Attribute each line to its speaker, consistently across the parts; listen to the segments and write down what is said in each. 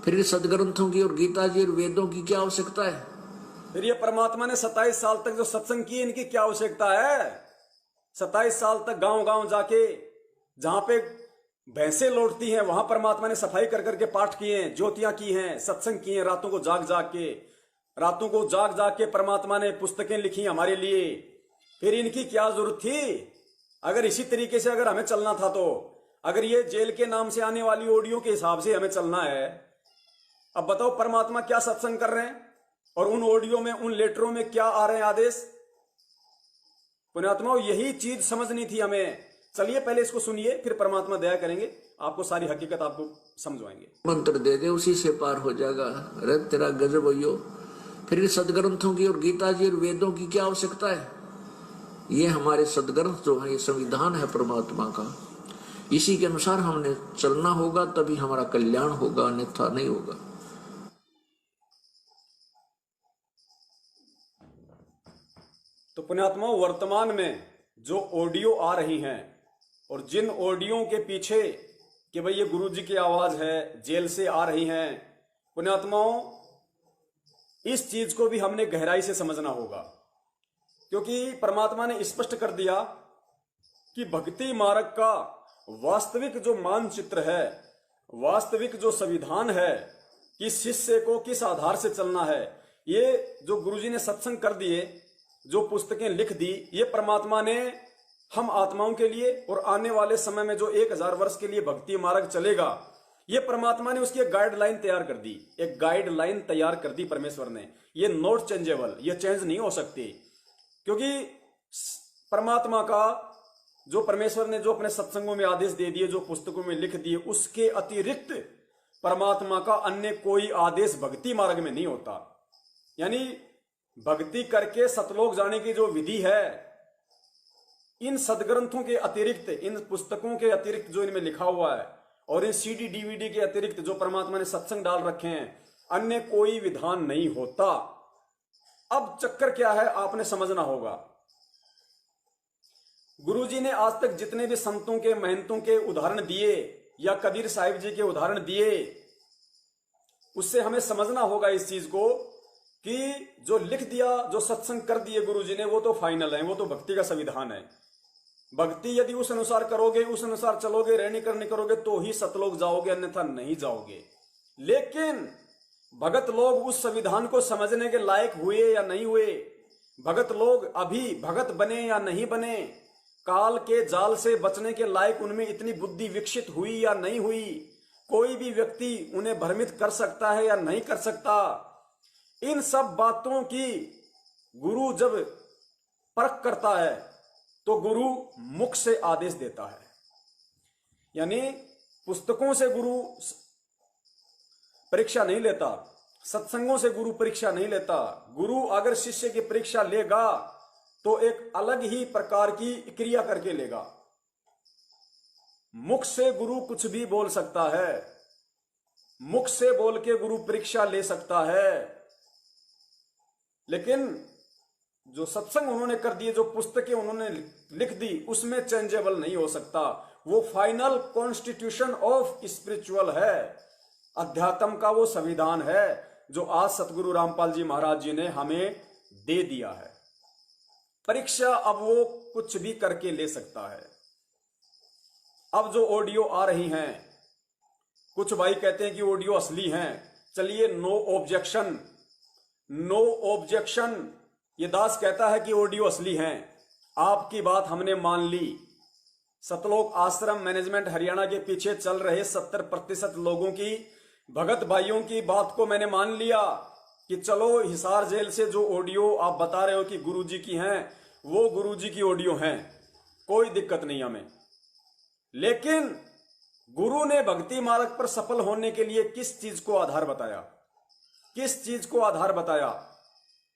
Speaker 1: फिर सदग्रंथों की और गीता जी और वेदों की क्या आवश्यकता है?
Speaker 2: फिर ये परमात्मा ने 27 साल तक जो सत्संग किए, इनकी क्या आवश्यकता है? 27 साल तक गांव गांव जाके, जहां पे भैंसे लौटती हैं, वहां परमात्मा ने सफाई कर करके पाठ किए हैं, ज्योतियां की हैं, सत्संग किए हैं, रातों को जाग जाग के परमात्मा ने पुस्तकें लिखी हमारे लिए। फिर इनकी क्या जरूरत थी? अगर इसी तरीके से अगर हमें चलना था, तो अगर ये जेल के नाम से आने वाली ऑडियो के हिसाब से हमें चलना है, अब बताओ परमात्मा क्या सत्संग कर रहे हैं और उन ऑडियो में, उन लेटरों में क्या आ रहे हैं आदेश? पुण्यात्माओं, यही चीज समझनी थी हमें। चलिए पहले इसको सुनिए, फिर परमात्मा दया करेंगे, आपको सारी हकीकत आपको समझवाएंगे।
Speaker 1: मंत्र दे दे, उसी से पार हो जाएगा। अरे तेरा गजब हो। फिर सदग्रंथों की और गीता जी और वेदों की क्या आवश्यकता है? ये हमारे सदग्रंथ जो है, ये संविधान है परमात्मा का। इसी के अनुसार हमने चलना होगा, तभी हमारा कल्याण होगा, अन्यथा नहीं होगा।
Speaker 2: तो पुण्यात्माओं, वर्तमान में जो ऑडियो आ रही हैं और जिन ऑडियो के पीछे कि भाई ये गुरु जी की आवाज है, जेल से आ रही हैं, पुण्यात्माओं इस चीज को भी हमने गहराई से समझना होगा। क्योंकि परमात्मा ने स्पष्ट कर दिया कि भक्ति मार्ग का वास्तविक जो मानचित्र है, वास्तविक जो संविधान है कि शिष्य को किस आधार से चलना है, ये जो गुरुजी ने सत्संग कर दिए, जो पुस्तकें लिख दी, ये परमात्मा ने हम आत्माओं के लिए और आने वाले समय में जो 1000 वर्ष के लिए भक्ति मार्ग चलेगा, ये परमात्मा ने उसकी एक गाइडलाइन तैयार कर दी। एक गाइडलाइन तैयार कर दी परमेश्वर ने। ये नॉट चेंजेबल, ये चेंज नहीं हो सकती। क्योंकि परमात्मा का जो परमेश्वर ने जो अपने सत्संगों में आदेश दे दिए, जो पुस्तकों में लिख दिए, उसके अतिरिक्त परमात्मा का अन्य कोई आदेश भक्ति मार्ग में नहीं होता। यानी भक्ति करके सतलोक जाने की जो विधि है, इन सदग्रंथों के अतिरिक्त, इन पुस्तकों के अतिरिक्त जो इनमें लिखा हुआ है और इन सीडी डीवीडी के अतिरिक्त जो परमात्मा ने सत्संग डाल रखे हैं, अन्य कोई विधान नहीं होता। अब चक्कर क्या है, आपने समझना होगा। गुरुजी ने आज तक जितने भी संतों के, महंतों के उदाहरण दिए या कबीर साहिब जी के उदाहरण दिए, उससे हमें समझना होगा इस चीज को कि जो लिख दिया, जो सत्संग कर दिए गुरुजी ने, वो तो फाइनल है, वो तो भक्ति का संविधान है। भक्ति यदि उस अनुसार करोगे, उस अनुसार चलोगे, रहनी करनी करोगे, तो ही सतलोक जाओगे, अन्यथा नहीं जाओगे। लेकिन भगत लोग उस संविधान को समझने के लायक हुए या नहीं हुए, भगत लोग अभी भगत बने या नहीं बने, काल के जाल से बचने के लायक उनमें इतनी बुद्धि विकसित हुई या नहीं हुई, कोई भी व्यक्ति उन्हें भ्रमित कर सकता है या नहीं कर सकता। इन सब बातों की गुरु जब परख करता है तो गुरु मुख से आदेश देता है। यानी पुस्तकों से गुरु परीक्षा नहीं लेता, सत्संगों से गुरु परीक्षा नहीं लेता। गुरु अगर शिष्य की परीक्षा लेगा तो एक अलग ही प्रकार की क्रिया करके लेगा। मुख से गुरु कुछ भी बोल सकता है, मुख से बोल के गुरु परीक्षा ले सकता है, लेकिन जो सत्संग उन्होंने कर दिए, जो पुस्तकें उन्होंने लिख दी, उसमें चेंजेबल नहीं हो सकता। वो फाइनल कॉन्स्टिट्यूशन ऑफ स्पिरिचुअल है, अध्यात्म का वो संविधान है जो आज सतगुरु रामपाल जी महाराज जी ने हमें दे दिया है। परीक्षा अब वो कुछ भी करके ले सकता है। अब जो ऑडियो आ रही हैं, कुछ भाई कहते हैं कि ऑडियो असली हैं। चलिए, नो ऑब्जेक्शन, नो ऑब्जेक्शन। ये दास कहता है कि ऑडियो असली हैं, आपकी बात हमने मान ली। सतलोक आश्रम मैनेजमेंट हरियाणा के पीछे चल रहे 70% लोगों की, भगत भाइयों की बात को मैंने मान लिया कि चलो, हिसार जेल से जो ऑडियो आप बता रहे हो कि गुरुजी की हैं, वो गुरुजी की ऑडियो हैं, कोई दिक्कत नहीं हमें। लेकिन गुरु ने भक्ति मार्ग पर सफल होने के लिए किस चीज को आधार बताया? किस चीज को आधार बताया?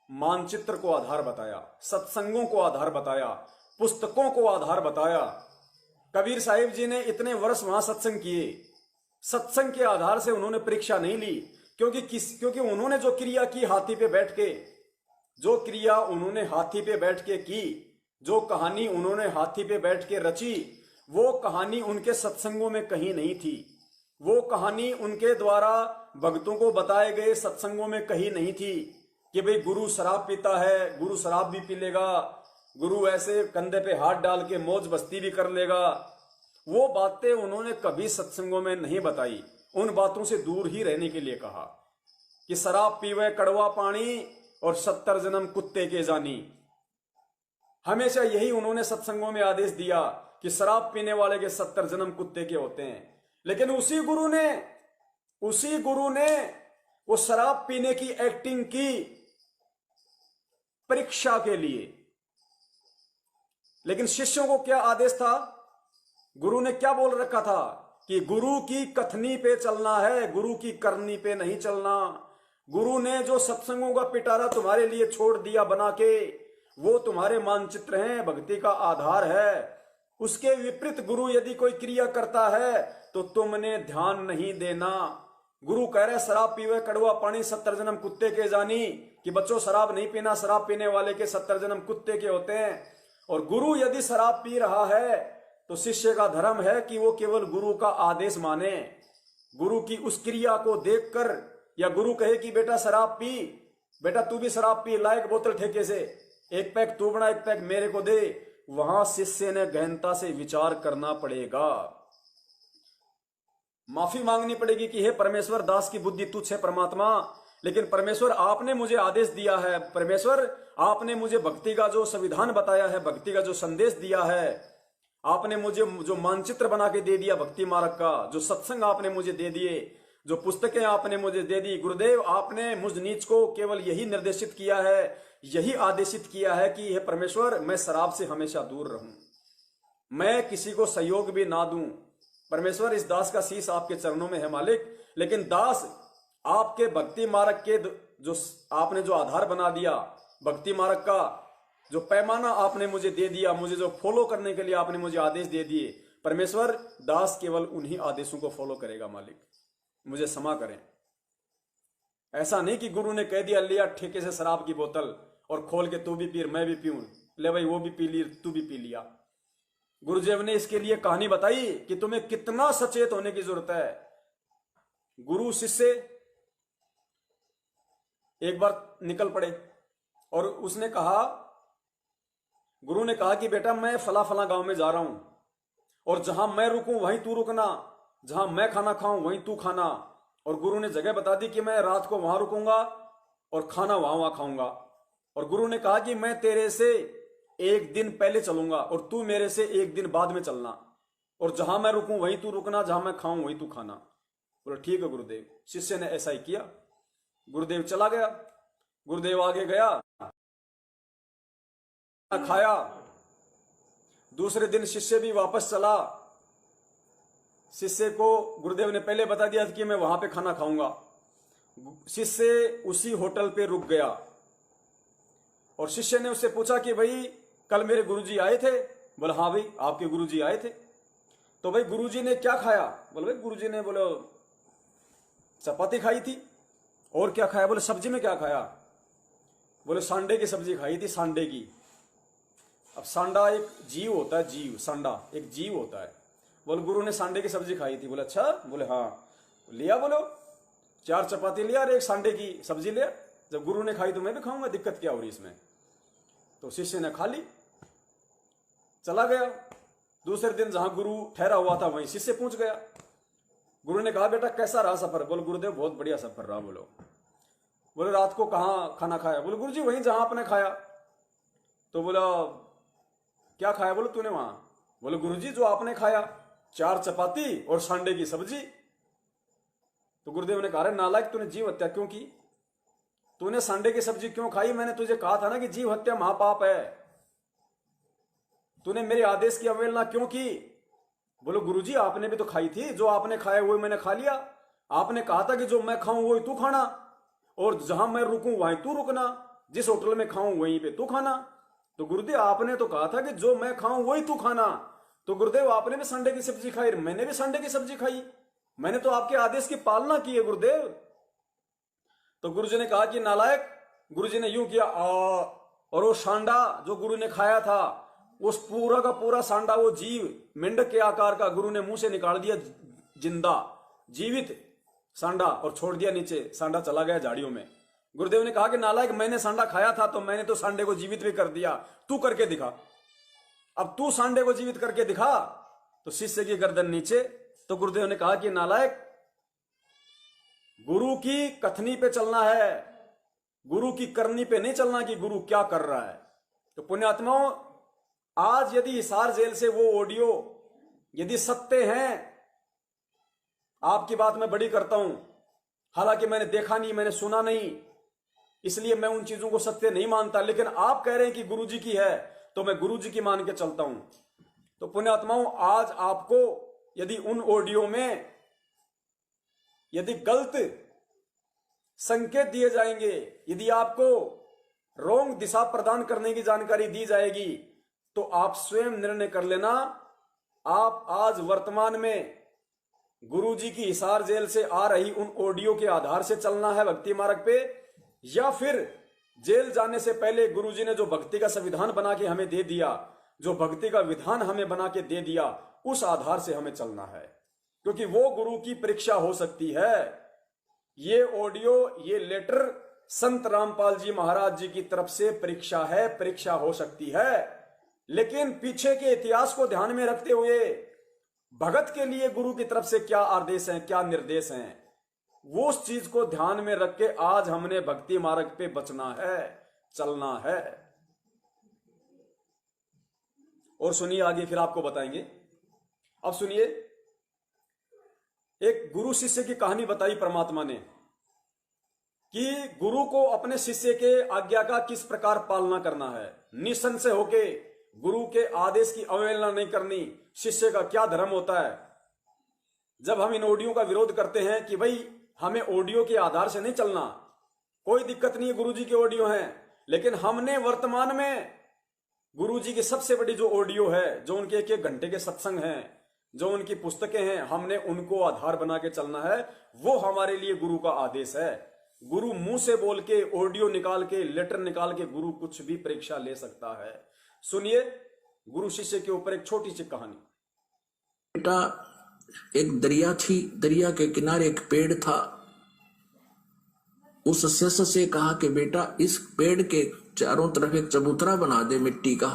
Speaker 2: मानचित्र को आधार बताया, सत्संगों को आधार बताया, पुस्तकों को आधार बताया। कबीर साहिब जी ने इतने वर्ष वहां सत्संग किए, सत्संग के आधार से उन्होंने परीक्षा नहीं ली। क्योंकि उन्होंने जो क्रिया की हाथी पे बैठ के, जो क्रिया उन्होंने हाथी पे बैठ के की, जो कहानी उन्होंने हाथी पे बैठ के रची, वो कहानी उनके सत्संगों में कहीं नहीं थी। वो कहानी उनके द्वारा भक्तों को बताए गए सत्संगों में कही नहीं थी कि भाई गुरु शराब पीता है, गुरु शराब भी पी लेगा, गुरु ऐसे कंधे पे हाथ डाल के मौज मस्ती भी कर लेगा। वो बातें उन्होंने कभी सत्संगों में नहीं बताई। उन बातों से दूर ही रहने के लिए कहा कि शराब पीवे कड़वा पानी और 70 जन्म कुत्ते के जानी। हमेशा यही उन्होंने सत्संगों में आदेश दिया कि शराब पीने वाले के 70 जन्म कुत्ते के होते हैं। लेकिन उसी गुरु ने वो शराब पीने की एक्टिंग की परीक्षा के लिए। लेकिन शिष्यों को क्या आदेश था? गुरु ने क्या बोल रखा था कि गुरु की कथनी पे चलना है, गुरु की करनी पे नहीं चलना। गुरु ने जो सत्संगों का पिटारा तुम्हारे लिए छोड़ दिया बना के, वो तुम्हारे मानचित्र हैं, भक्ति का आधार है। उसके विपरीत गुरु यदि कोई क्रिया करता है तो तुमने ध्यान नहीं देना। गुरु कह रहे शराब पीवे कड़वा पानी 70 जन्म कुत्ते के जानी, कि बच्चों शराब नहीं पीना, शराब पीने वाले के 70 जन्म कुत्ते के होते हैं। और गुरु यदि शराब पी रहा है तो शिष्य का धर्म है कि वो केवल गुरु का आदेश माने। गुरु की उस क्रिया को देखकर, या गुरु कहे कि बेटा शराब पी, बेटा तू भी शराब पी, ला एक बोतल ठेके से, एक पैक तू बना, एक पैक मेरे को दे, वहां शिष्य ने गहनता से विचार करना पड़ेगा। माफी मांगनी पड़ेगी कि हे परमेश्वर, दास की बुद्धि तुच्छ है परमात्मा, लेकिन परमेश्वर आपने मुझे आदेश दिया है, परमेश्वर आपने मुझे भक्ति का जो संविधान बताया है, भक्ति का जो संदेश दिया है, आपने मुझे जो मानचित्र बना के दे दिया भक्ति मार्ग का, जो सत्संग आपने मुझे दे दिए, जो पुस्तकें आपने मुझे दे दी, गुरुदेव आपने मुझ नीच को केवल यही निर्देशित किया है, यही आदेशित किया है कि हे परमेश्वर मैं शराब से हमेशा दूर रहूं, मैं किसी को सहयोग भी ना दूं। परमेश्वर इस दास का शीश आपके चरणों में है मालिक। लेकिन दास आपके भक्ति मार्ग के जो आपने जो आधार बना दिया, भक्ति मार्ग का जो पैमाना आपने मुझे दे दिया, मुझे जो फॉलो करने के लिए आपने मुझे आदेश दे दिए, परमेश्वर दास केवल उन्हीं आदेशों को फॉलो करेगा मालिक, मुझे क्षमा करें। ऐसा नहीं कि गुरु ने कह दिया लिया ठेके से शराब की बोतल और खोल के तू भी पी मैं भी पीऊं, ले भाई वो भी पी ली तू भी पी लिया। गुरुदेव ने इसके लिए कहानी बताई कि तुम्हें कितना सचेत होने की जरूरत है। गुरु शिष्य एक बार निकल पड़े और उसने कहा, गुरु ने कहा कि बेटा मैं फला फला गांव में जा रहा हूं और जहां मैं रुकूं वहीं तू रुकना, जहां मैं खाना खाऊं वहीं तू खाना। और गुरु ने जगह बता दी कि मैं रात को वहां रुकूंगा और खाना वहां खाऊंगा। और गुरु ने कहा कि मैं तेरे से एक दिन पहले चलूंगा और तू मेरे से एक दिन बाद में चलना, और जहां मैं रुकूं वहीं तू रुकना, जहां मैं खाऊं वहीं तू खाना। बोला ठीक है गुरुदेव। शिष्य ने ऐसा ही किया। गुरुदेव चला गया, गुरुदेव आगे गया, खाया। दूसरे दिन शिष्य भी वापस चला। शिष्य को गुरुदेव ने पहले बता दिया कि मैं वहां पे खाना खाऊंगा। शिष्य उसी होटल पे रुक गया और शिष्य ने उससे पूछा कि भाई कल मेरे गुरुजी आए थे? बोला हाँ भाई आपके गुरुजी आए थे। तो भाई गुरुजी ने क्या खाया? बोले भाई गुरुजी ने बोले चपाती खाई थी। और क्या खाया? बोले सब्जी में क्या खाया? बोले सांडे की सब्जी खाई थी, सांडे की। अब सांडा एक जीव होता है, जीव, सांडा एक जीव होता है। बोले गुरु ने सांडे की सब्जी खाई थी। बोले अच्छा? बोले हाँ। लिया, बोलो 4 चपाती लिया और 1 सांडे की सब्जी लिया। जब गुरु ने खाई तो मैं भी खाऊंगा, दिक्कत क्या हो रही इसमें? तो शिष्य ने खा ली, चला गया। दूसरे दिन जहां गुरु ठहरा हुआ था वहीं शिष्य पहुंच गया। गुरु ने कहा बेटा कैसा रहा सफर? बोले गुरुदेव बहुत बढ़िया सफर रहा। बोले रात को कहां खाना खाया? बोले गुरुजी वहीं जहां आपने खाया। तो बोला क्या खाया? बोले तूने वहां। बोले गुरुजी जो आपने खाया, 4 चपाती और सांडे की सब्जी। तो गुरुदेव ने कहा नालायक तूने जीव हत्या क्यों की? तूने सांडे की सब्जी क्यों खाई? मैंने तुझे कहा था ना कि जीव हत्या महापाप है। तूने मेरे आदेश की अवहेलना क्यों की? बोलो गुरुजी आपने भी तो खाई थी, जो आपने खाया वो मैंने खा लिया। आपने कहा था कि जो मैं खाऊं वही तू खाना, और जहां मैं रुकूं वहीं तू रुकना, जिस होटल में खाऊं वहीं पे तू खाना। तो गुरुदेव आपने तो कहा था कि जो मैं खाऊं वही तू खाना। तो गुरुदेव आपने भी संडे की सब्जी खाई, मैंने भी संडे की सब्जी खाई, मैंने तो आपके आदेश की पालना की है गुरुदेव। तो गुरुजी ने कहा कि नालायक, गुरुजी ने यूं किया और वो सांडा जो गुरु ने खाया था, उस पूरा का पूरा सांडा, वो जीव मेंढक के आकार का, गुरु ने मुंह से निकाल दिया जिंदा। जीवित सांडा और छोड़ दिया नीचे, सांडा चला गया झाड़ियों में। गुरुदेव ने कहा कि नालायक, मैंने सांडा खाया था तो मैंने तो सांडे को जीवित भी कर दिया, तू करके दिखा। अब तू सांडे को जीवित करके दिखा। तो शिष्य की गर्दन नीचे। तो गुरुदेव ने कहा कि नालायक, गुरु की कथनी पे चलना है, गुरु की करनी पे नहीं चलना कि गुरु क्या कर रहा है। तो पुण्यात्माओं, आज यदि हिसार जेल से वो ऑडियो यदि सत्य हैं, आपकी बात मैं बड़ी करता हूं, हालांकि मैंने देखा नहीं, मैंने सुना नहीं, इसलिए मैं उन चीजों को सत्य नहीं मानता, लेकिन आप कह रहे हैं कि गुरुजी की है तो मैं गुरुजी की मान के चलता हूं। तो पुण्यात्माओं, आज आपको यदि उन ऑडियो में यदि गलत संकेत दिए जाएंगे, यदि आपको रोंग दिशा प्रदान करने की जानकारी दी जाएगी, तो आप स्वयं निर्णय कर लेना। आप आज वर्तमान में गुरुजी की हिसार जेल से आ रही उन ऑडियो के आधार से चलना है भक्ति मार्ग पे, या फिर जेल जाने से पहले गुरुजी ने जो भक्ति का संविधान बना के हमें दे दिया, जो भक्ति का विधान हमें बना के दे दिया, उस आधार से हमें चलना है। क्योंकि वो गुरु की परीक्षा हो सकती है। ये ऑडियो, ये लेटर संत रामपाल जी महाराज जी की तरफ से परीक्षा है, परीक्षा हो सकती है। लेकिन पीछे के इतिहास को ध्यान में रखते हुए भगत के लिए गुरु की तरफ से क्या आदेश हैं, क्या निर्देश हैं, वो उस चीज को ध्यान में रख के आज हमने भक्ति मार्ग पे बचना है, चलना है। और सुनिए आगे, फिर आपको बताएंगे। अब सुनिए, एक गुरु शिष्य की कहानी बताई परमात्मा ने कि गुरु को अपने शिष्य के आज्ञा का किस प्रकार पालना करना है। निसंशय होके गुरु के आदेश की अवहेलना नहीं करनी। शिष्य का क्या धर्म होता है। जब हम इन ऑडियो का विरोध करते हैं कि भाई हमें ऑडियो के आधार से नहीं चलना, कोई दिक्कत नहीं है, गुरुजी के ऑडियो हैं, लेकिन हमने वर्तमान में गुरुजी की सबसे बड़ी जो ऑडियो है, जो उनके 1-1 घंटे के सत्संग हैं, जो उनकी पुस्तकें हैं, हमने उनको आधार बना के चलना है। वो हमारे लिए गुरु का आदेश है। गुरु मुंह से बोल के, ऑडियो निकाल के, लेटर निकाल के गुरु कुछ भी परीक्षा ले सकता है। सुनिए गुरु शिष्य के ऊपर एक छोटी सी कहानी।
Speaker 1: बेटा, एक दरिया थी, दरिया के किनारे एक पेड़ था। उस शिष्य से कहा कि बेटा, इस पेड़ के चारों तरफ एक चबूतरा बना दे मिट्टी का।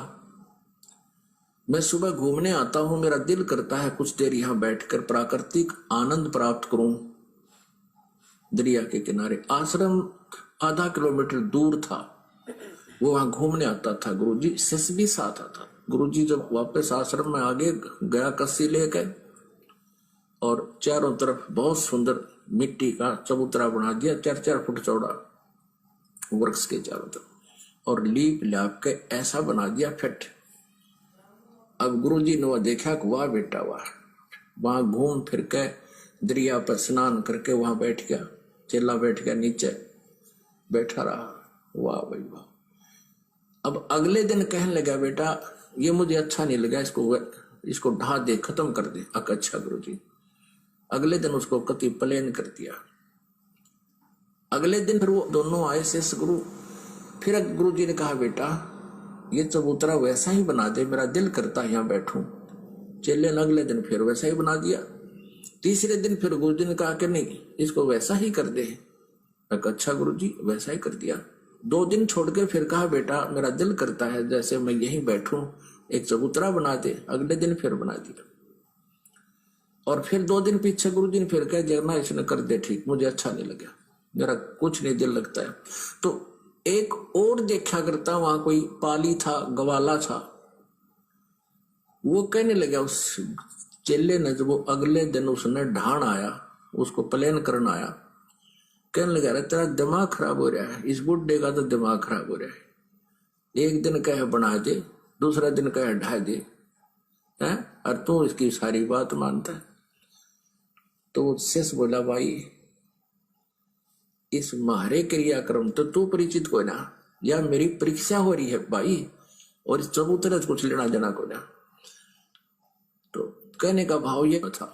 Speaker 1: मैं सुबह घूमने आता हूं, मेरा दिल करता है कुछ देर यहां बैठकर प्राकृतिक आनंद प्राप्त करूं। दरिया के किनारे आश्रम आधा किलोमीटर दूर था, वो वहां घूमने आता था। गुरुजी, शिष्य भी साथ आता। गुरुजी जब वापस आश्रम में आगे गया, कस्सी लेकर, और चारों तरफ बहुत सुंदर मिट्टी का चबूतरा बना दिया, 4-4 फुट चौड़ा, वृक्ष के चारों तरफ, और लीप लाप के ऐसा बना दिया फिट। अब गुरुजी ने वह देखा कि वाह बेटा वाह, वहां घूम फिर के दरिया पर स्नान करके वहां बैठ गया। चेला बैठ गया नीचे, बैठा रहा। वाह भाई वाह। अब अगले दिन कहने लगा, बेटा ये मुझे अच्छा नहीं लगा, इसको ढा दे, खत्म कर दे। अच्छा गुरुजी। अगले दिन उसको कति प्लेन कर दिया। अगले दिन फिर वो दोनों आए शेष गुरु। फिर गुरुजी ने कहा, बेटा ये चबूतरा वैसा ही बना दे, मेरा दिल करता है यहाँ बैठूं। चेले ने अगले दिन फिर वैसा ही बना दिया। तीसरे दिन फिर गुरुजी ने कहा कि नहीं, इसको वैसा ही कर दे। अच्छा गुरुजी, वैसा ही कर दिया। 2 दिन छोड़कर फिर कहा, बेटा मेरा दिल करता है जैसे मैं यहीं बैठूं, एक चबूतरा बना दे। अगले दिन फिर बना दिया। और फिर 2 दिन पीछे गुरुजी ने फिर कह दिया, ना इसने कर दे ठीक, मुझे अच्छा नहीं लगा, मेरा कुछ नहीं दिल लगता है। तो एक और देखा करता, वहां कोई पाली था, गवाला था। वो कहने लगा उस चेले ने, जब वो अगले दिन उसने ढाण आया, उसको प्लेन करना आया, कहने लगा, अरे तेरा दिमाग खराब हो रहा है, इस बुढ़े का तो दिमाग खराब हो रहा है। एक दिन कहे बना दे, दूसरा दिन कहे ढा दे, है, और तू इसकी सारी बात मानता है। तो शेष बोला, भाई इस मारे क्रियाक्रम तो तू परिचित को ना, या मेरी परीक्षा हो रही है भाई, और इस चबूतरे से कुछ लेना देना को ना। तो कहने का भाव ये था,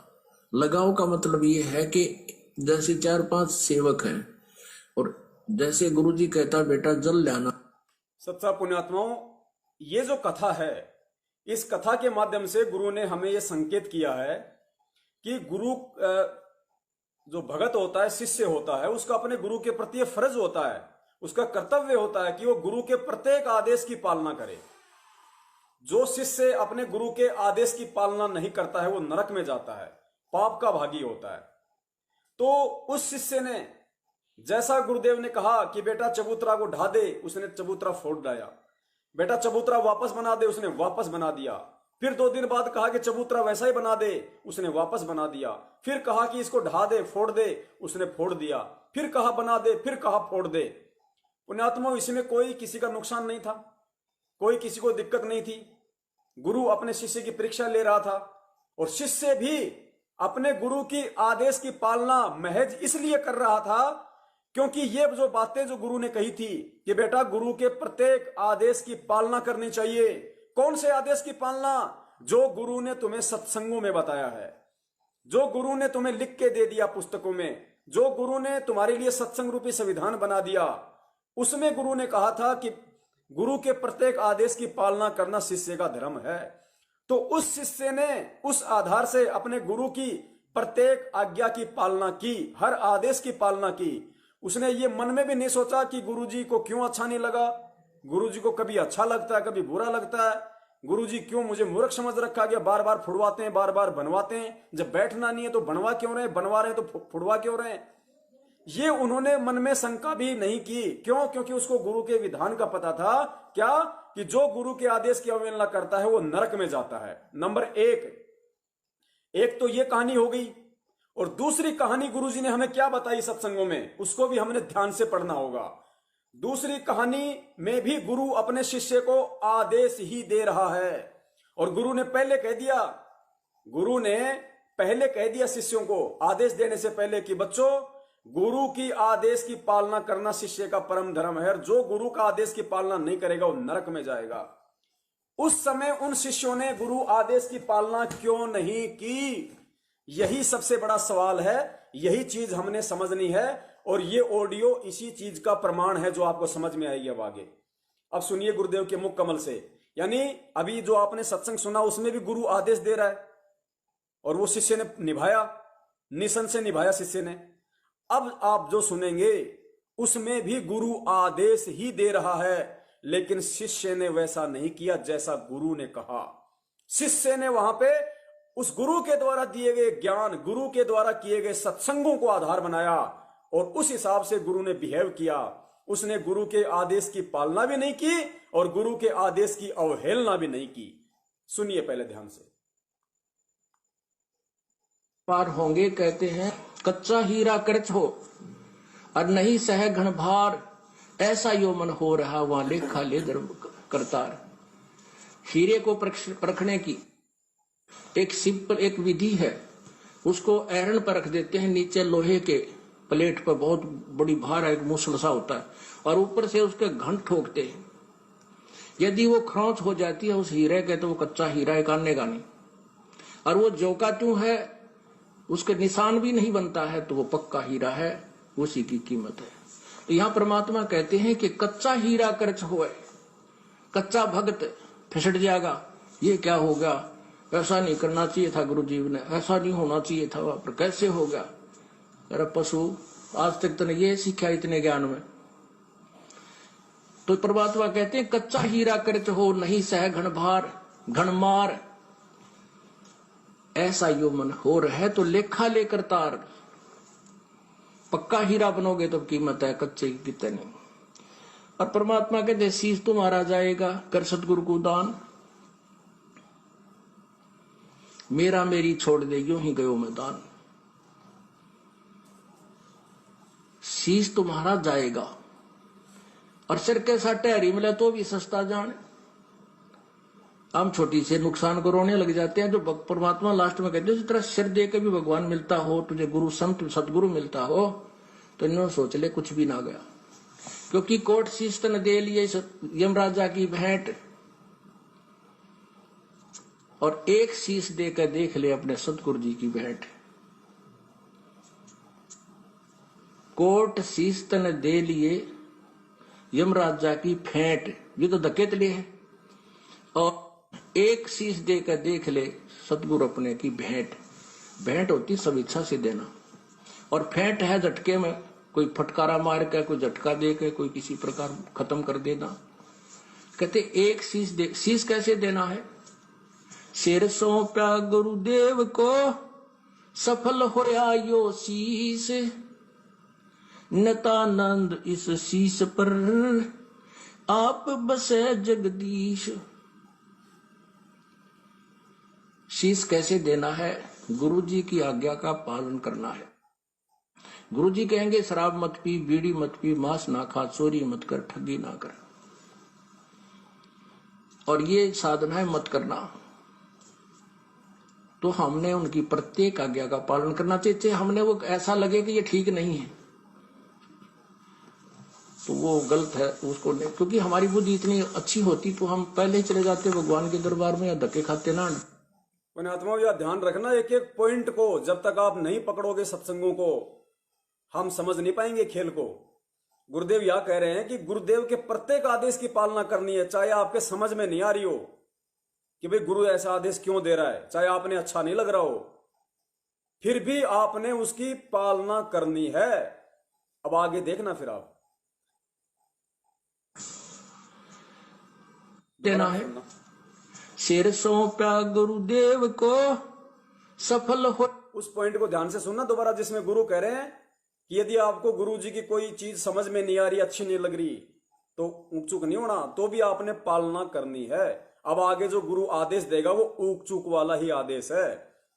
Speaker 1: लगाव का मतलब ये है कि जैसे 4-5 सेवक हैं, और जैसे गुरुजी कहता बेटा जल लाना।
Speaker 2: सच्चा पुण्यात्माओं, ये जो कथा है, इस कथा के माध्यम से गुरु ने हमें ये संकेत किया है कि गुरु जो भगत होता है, शिष्य होता है, उसका अपने गुरु के प्रति फर्ज होता है, उसका कर्तव्य होता है कि वो गुरु के प्रत्येक आदेश की पालना करे। जो शिष्य अपने गुरु के आदेश की पालना नहीं करता है वो नरक में जाता है, पाप का भागी होता है। तो उस शिष्य ने, जैसा गुरुदेव ने कहा कि बेटा चबूतरा को ढा दे, उसने चबूतरा फोड़ डाला। बेटा चबूतरा वापस बना दे, उसने वापस बना दिया। फिर 2 दिन बाद कहा कि चबूतरा वैसा ही बना दे, उसने वापस बना दिया। फिर कहा कि इसको ढा दे, फोड़ दे, उसने फोड़ दिया। फिर कहा बना दे, फिर कहा फोड़ दे। पुण्यात्मा, इसमें कोई किसी का नुकसान नहीं था, कोई किसी को दिक्कत नहीं थी। गुरु अपने शिष्य की परीक्षा ले रहा था और शिष्य भी अपने गुरु की आदेश की पालना महज इसलिए कर रहा था क्योंकि ये जो बातें जो गुरु ने कही थी कि बेटा गुरु के प्रत्येक आदेश की पालना करनी चाहिए। कौन से आदेश की पालना? जो गुरु ने तुम्हें सत्संगों में बताया है, जो गुरु ने तुम्हें लिख के दे दिया पुस्तकों में, जो गुरु ने तुम्हारे लिए सत्संग रूपी संविधान बना दिया, उसमें गुरु ने कहा था कि गुरु के प्रत्येक आदेश की पालना करना शिष्य का धर्म है। तो उस शिष्य ने उस आधार से अपने गुरु की प्रत्येक आज्ञा की पालना की, हर आदेश की पालना की। उसने ये मन में भी नहीं सोचा कि गुरुजी को क्यों अच्छा नहीं लगा, गुरुजी को कभी अच्छा लगता है कभी बुरा लगता है, गुरुजी क्यों मुझे मूर्ख समझ रखा गया, बार बार फुड़वाते हैं, बार बार बनवाते हैं, जब बैठना नहीं है तो बनवा क्यों रहे, बनवा रहे हैं तो फुड़वा क्यों रहे। ये उन्होंने मन में शंका भी नहीं की। क्यों? क्योंकि उसको गुरु के विधान का पता था। क्या? कि जो गुरु के आदेश की अवहेलना करता है वो नरक में जाता है। नंबर एक तो ये कहानी हो गई। और दूसरी कहानी गुरुजी ने हमें क्या बताई सत्संगों में, उसको भी हमने ध्यान से पढ़ना होगा। दूसरी कहानी में भी गुरु अपने शिष्य को आदेश ही दे रहा है। और गुरु ने पहले कह दिया शिष्यों को आदेश देने से पहले कि बच्चों, गुरु की आदेश की पालना करना शिष्य का परम धर्म है और जो गुरु का आदेश की पालना नहीं करेगा वो नरक में जाएगा। उस समय उन शिष्यों ने गुरु आदेश की पालना क्यों नहीं की? यही सबसे बड़ा सवाल है। यही चीज हमने समझनी है और ये ऑडियो इसी चीज का प्रमाण है जो आपको समझ में आएगी अब आगे। अब सुनिए गुरुदेव के मुख कमल से। यानी अभी जो आपने सत्संग सुना उसमें भी गुरु आदेश दे रहा है और वो शिष्य ने निभाया, निशन से निभाया शिष्य ने। अब आप जो सुनेंगे उसमें भी गुरु आदेश ही दे रहा है, लेकिन शिष्य ने वैसा नहीं किया जैसा गुरु ने कहा। शिष्य ने वहां पे उस गुरु के द्वारा दिए गए ज्ञान, गुरु के द्वारा किए गए सत्संगों को आधार बनाया और उस हिसाब से गुरु ने बिहेव किया। उसने गुरु के आदेश की पालना भी नहीं की और गुरु के आदेश की अवहेलना भी नहीं की। सुनिए पहले ध्यान से।
Speaker 1: पार होंगे कहते हैं, कच्चा हीरा कर्च हो और नहीं सह घन भार, ऐसा यो मन हो रहा वहां लेखा ले करतार। हीरे को परखने की एक सिंपल एक विधि है। उसको आयरन पर रख देते हैं, नीचे लोहे के प्लेट पर बहुत बड़ी भार है, एक मूसल सा होता है, और ऊपर से उसके घंट ठोकते हैं। यदि वो खरोंच हो जाती है उस हीरे के तो वो कच्चा हीरा है, कानेगा नहीं। और वो जो का त्यों है, उसके निशान भी नहीं बनता है तो वो पक्का हीरा है, उसी की कीमत है। तो यहाँ परमात्मा कहते हैं कि कच्चा हीरा कर्च होए, कच्चा भक्त फिसट जाएगा। ये क्या होगा, ऐसा नहीं करना चाहिए था गुरुजी ने, ऐसा नहीं होना चाहिए था, वहां पर कैसे होगा। अरे पशु, आज तक तूने ये सीखा इतने ज्ञान में। तो परमात्मा कहते हैं कच्चा हीरा कर्च हो नहीं सह घन भार घन मार, ऐसा यो मन हो रहा तो लेखा लेकर तार। पक्का हीरा बनोगे तो कीमत है, कच्चे की कितनी। और परमात्मा कहते शीश तुम्हारा जाएगा कर सतगुरु को दान, मेरा मेरी छोड़ दे यूं ही गयो मैदान। शीश तुम्हारा जाएगा और सिर के साटे हरी मिले तो भी सस्ता जान। हम छोटी से नुकसान को रोने लग जाते हैं। जो परमात्मा लास्ट में कहते हैं जिस तरह सिर दे के भी भगवान मिलता हो, तुझे गुरु संत सतगुरु मिलता हो, तो इन्होंने सोच ले कुछ भी ना गया। क्योंकि कोट शीश तन दे लिए यमराजा की भेंट, और एक शीश देकर देख ले अपने सतगुरु जी की भेंट। कोट शीश तन दे लिए यमराजा की फेंट, ये तो धकेत लिए है। और एक शीश देकर देख ले सतगुरु अपने की भेंट। भेंट होती सब इच्छा से देना। और फेंट है झटके में, कोई फटकारा मार के, कोई झटका दे के, कोई किसी प्रकार खत्म कर देना। कहते एक शीश दे। शीश कैसे देना है? सिर सौंपा गुरुदेव को, सफल होया यो शीश, नतानंद इस शीश पर आप बसे जगदीश। शीश कैसे देना है? गुरु जी की आज्ञा का पालन करना है। गुरु जी कहेंगे शराब मत पी, बीड़ी मत पी, मांस ना खा, चोरी मत कर, ठगी ना कर, और ये साधनाएं मत करना। तो हमने उनकी प्रत्येक आज्ञा का पालन करना चाहिए। हमने वो ऐसा लगे कि ये ठीक नहीं है तो वो गलत है, उसको नहीं, क्योंकि हमारी बुद्धि इतनी अच्छी होती तो हम पहले ही चले जाते भगवान के दरबार में, या धक्के खाते ना।
Speaker 2: पुण्यात्माओं, यह ध्यान रखना, एक एक पॉइंट को जब तक आप नहीं पकड़ोगे सत्संगों को, हम समझ नहीं पाएंगे खेल को। गुरुदेव यह कह रहे हैं कि गुरुदेव के प्रत्येक आदेश की पालना करनी है, चाहे आपके समझ में नहीं आ रही हो कि भाई गुरु ऐसा आदेश क्यों दे रहा है, चाहे आपने अच्छा नहीं लग रहा हो, फिर भी आपने उसकी पालना करनी है। अब आगे देखना फिर आप
Speaker 1: देना है। सिर सौंपा गुरुदेव को, सफल हो।
Speaker 2: उस पॉइंट को ध्यान से सुनना दोबारा, जिसमें गुरु कह रहे हैं कि यदि आपको गुरु जी की कोई चीज समझ में नहीं आ रही, अच्छी नहीं लग रही, तो ऊक चूक नहीं होना, तो भी आपने पालना करनी है। अब आगे जो गुरु आदेश देगा वो ऊक चूक वाला ही आदेश है।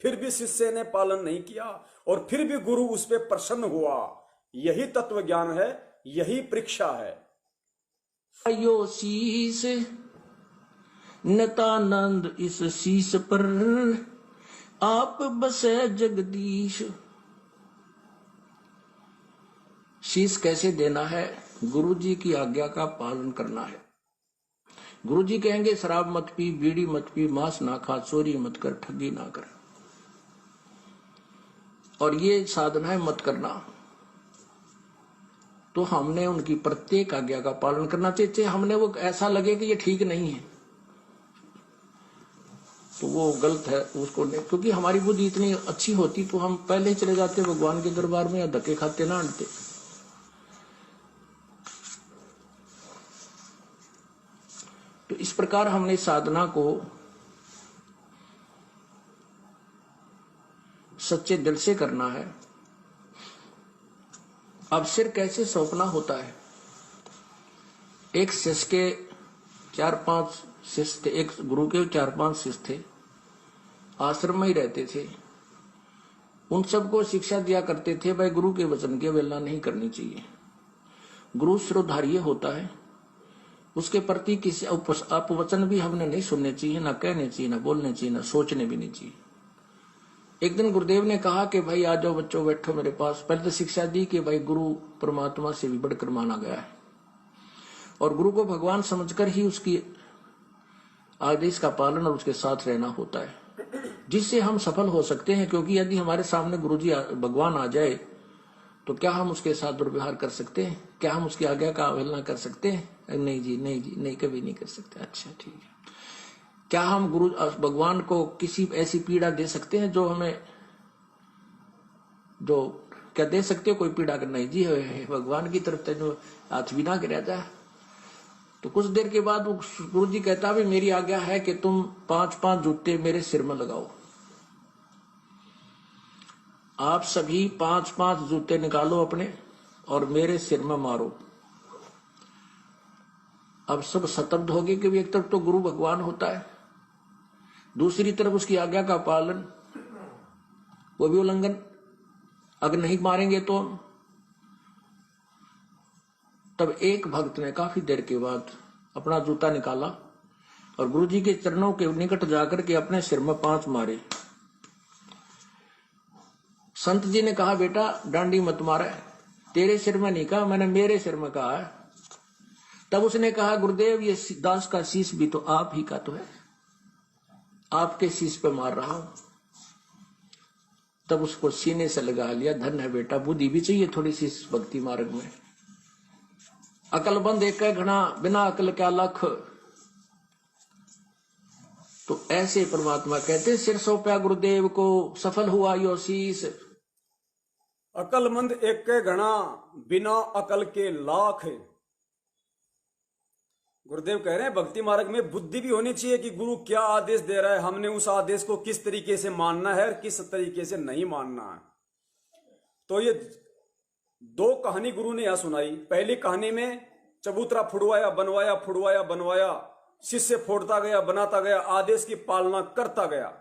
Speaker 2: फिर भी शिष्य ने पालन नहीं किया और फिर भी गुरु उस पर प्रसन्न हुआ, यही तत्व ज्ञान है, यही परीक्षा है।
Speaker 1: यो शीश, नतानंद इस शीश पर आप बसे जगदीश। शीश कैसे देना है? गुरु जी की आज्ञा का पालन करना है। गुरु जी कहेंगे शराब मत पी, बीड़ी मत पी, मांस ना खा, चोरी मत कर, ठगी ना कर, और ये साधनाएं मत करना। तो हमने उनकी प्रत्येक आज्ञा का पालन करना चाहिए। हमने वो ऐसा लगे कि ये ठीक नहीं है तो वो गलत है, उसको नहीं, क्योंकि हमारी बुद्धि इतनी अच्छी होती तो हम पहले ही चले जाते भगवान के दरबार में, या धक्के खाते ना आते। तो इस प्रकार हमने साधना को सच्चे दिल से करना है। अब सिर कैसे सौंपना होता है? एक शिष्य के 4-5 शिष्य थे, एक गुरु के 4-5 शिष्य थे, आश्रम में ही रहते थे। उन सबको शिक्षा दिया करते थे भाई गुरु के वचन की अवहेलना नहीं करनी चाहिए। गुरु शिरोधार्य होता है, उसके प्रति किसी अपवचन भी हमने नहीं सुनने चाहिए, ना कहने चाहिए, ना बोलने चाहिए, ना सोचने भी नहीं चाहिए। एक दिन गुरुदेव ने कहा कि भाई आ जाओ बच्चों, बैठो मेरे पास। पहले तो शिक्षा दी कि भाई गुरु परमात्मा से भी बढ़कर माना गया है और गुरु को भगवान समझकर ही उसकी आदेश का पालन और उसके साथ रहना होता है, जिससे हम सफल हो सकते हैं। क्योंकि यदि हमारे सामने गुरु जी भगवान आ जाए तो क्या हम उसके साथ दुर्व्यवहार कर सकते हैं? क्या हम उसकी आज्ञा का अवहेलना कर सकते हैं? नहीं जी, नहीं जी, नहीं, कभी नहीं कर सकते। अच्छा ठीक है। क्या हम गुरु भगवान को किसी ऐसी पीड़ा दे सकते हैं जो हमें, जो क्या दे सकते हो कोई पीड़ा? नहीं जी, भगवान की तरफ से जो हाथ भी ना गिरा जाए। तो कुछ देर के बाद गुरु जी कहता भी मेरी आज्ञा है कि तुम 5-5 जूते मेरे सिर में लगाओ। आप सभी 5-5 जूते निकालो अपने और मेरे सिर में मारो। अब सब स्तब्ध हो गए कि एक तरफ तो गुरु भगवान होता है, दूसरी तरफ उसकी आज्ञा का पालन, वो भी उल्लंघन। अगर नहीं मारेंगे तो तब एक भक्त ने काफी देर के बाद अपना जूता निकाला और गुरु जी के चरणों के निकट जाकर के अपने सिर में 5 मारे। संत जी ने कहा बेटा डांडी मत मारे, तेरे सिर में नहीं कहा, मैंने मेरे सिर में कहा है। तब उसने कहा गुरुदेव ये दास का शीश भी तो आप ही का तो है, आपके शीश पे मार रहा हूं। तब उसको सीने से लगा लिया। धन है बेटा, बुद्धि भी चाहिए थोड़ी सी भक्ति मार्ग में। अकलबंद एक घना, बिना अकल क्या लख। तो ऐसे परमात्मा कहते सिर सौंपा गुरुदेव को, सफल हुआ यो शीश।
Speaker 2: अकलमंद एक के गणा, बिना अकल के लाख। गुरुदेव कह रहे हैं भक्ति मार्ग में बुद्धि भी होनी चाहिए कि गुरु क्या आदेश दे रहा है, हमने उस आदेश को किस तरीके से मानना है और किस तरीके से नहीं मानना है। तो ये दो कहानी गुरु ने यहां सुनाई। पहली कहानी में चबूतरा फुड़वाया बनवाया, फुड़वाया बनवाया, शिष्य फोड़ता गया, बनाता गया, आदेश की पालना करता गया।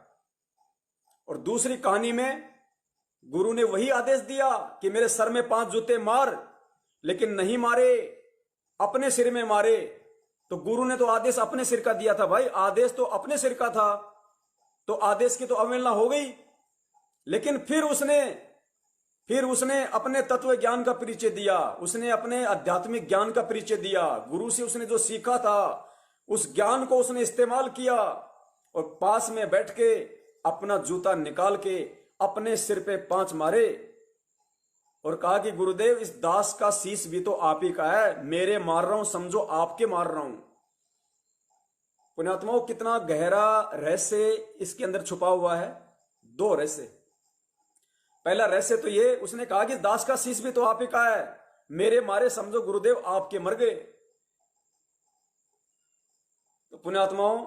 Speaker 2: और दूसरी कहानी में गुरु ने वही आदेश दिया कि मेरे सर में 5 जूते मार, लेकिन नहीं मारे, अपने सिर में मारे। तो गुरु ने तो आदेश अपने सिर का दिया था भाई, आदेश तो अपने सिर का था, तो आदेश की तो अवहेलना हो गई। लेकिन फिर उसने अपने तत्व ज्ञान का परिचय दिया, उसने अपने आध्यात्मिक ज्ञान का परिचय दिया। गुरु से उसने जो सीखा था उस ज्ञान को उसने इस्तेमाल किया और पास में बैठ के अपना जूता निकाल के अपने सिर पे 5 मारे और कहा कि गुरुदेव इस दास का शीश भी तो आप ही का है, मेरे मार रहा हूं समझो आपके मार रहा हूं। पुण्यात्माओं, कितना गहरा रहस्य इसके अंदर छुपा हुआ है। 2 रहस्य। पहला रहस्य तो ये, उसने कहा कि दास का शीश भी तो आप ही का है, मेरे मारे समझो गुरुदेव आपके मर गए। तो पुण्यात्माओं,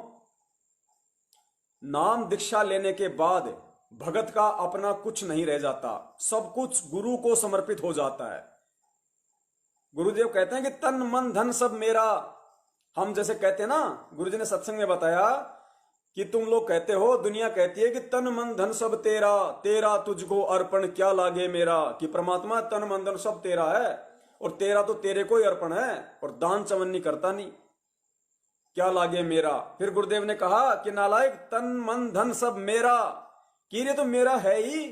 Speaker 2: नाम दीक्षा लेने के बाद भगत का अपना कुछ नहीं रह जाता, सब कुछ गुरु को समर्पित हो जाता है। गुरुदेव कहते हैं कि तन मन धन सब मेरा। हम जैसे कहते हैं ना, गुरुजी ने सत्संग में बताया कि तुम लोग कहते हो, दुनिया कहती है कि तन मन धन सब तेरा, तेरा तुझको अर्पण क्या लागे मेरा। कि परमात्मा तन मन धन सब तेरा है और तेरा तो तेरे को ही अर्पण है और दान चवन्नी करता नहीं, क्या लागे मेरा। फिर गुरुदेव ने कहा कि नालायक, तन मन धन सब मेरा, कि ये तो मेरा है ही,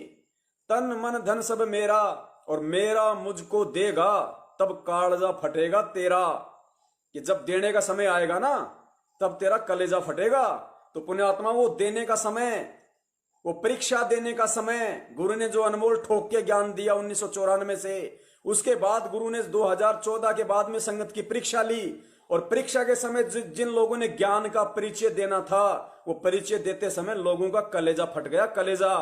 Speaker 2: तन मन धन सब मेरा और मेरा मुझको देगा तब कालजा फटेगा तेरा। कि जब देने का समय आएगा ना तब तेरा कलेजा फटेगा। तो पुण्यात्मा, वो देने का समय, वो परीक्षा देने का समय, गुरु ने जो अनमोल ठोक के ज्ञान दिया 1994 से, उसके बाद गुरु ने 2014 के बाद में संगत की परीक्षा ली और परीक्षा के समय जिन लोगों ने ज्ञान का परिचय देना था, वो परिचय देते समय लोगों का कलेजा फट गया, कलेजा।